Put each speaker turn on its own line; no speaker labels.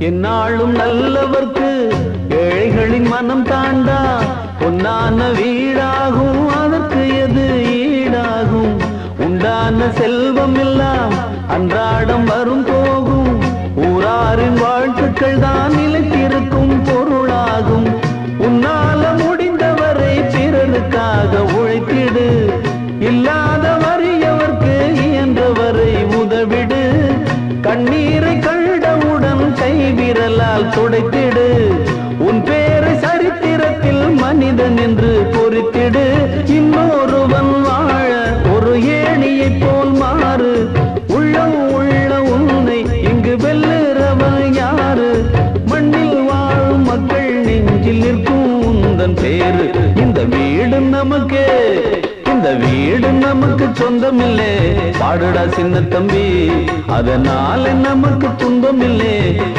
என்னாலும் நல்லவர்க்கு ஏழைகளின் மனம் தாண்டா பொன்னான வீடாகும் அதற்கு எது ஈடாகும் உண்டான செல்வம் எல்லாம் அன்றாடம் வரும் போகும் ஊராரின் வாழ்த்துக்கள் தான் நிலைத்திருக்கும் பொருளாகும் உன்னால முடிந்தவரை பிறருக்காக உழைத்திடு இல்லாத வறியவர்க்கு இயன்றவரை உதவிடு கண்ணீரை கண்டவுடன் கைவிரலால் துடைத்திடு உன் பேரை சரித்திரத்தில் மனிதன் என்று பொறித்திடு இன்னொருவன் வாழ ஒரு ஏணியை போல் மாறு உள்ளம் உள்ள உன்னை இங்கு வெல்லுறவன் யாரு மண்ணில் வாழும் மக்கள் நெஞ்சில் நிற்கும் உந்தன் பேரு இந்த வீடு நமக்கு சொந்தமில்லை பாடுடா சின்ன தம்பி அதனால நமக்கு துன்பமில்லை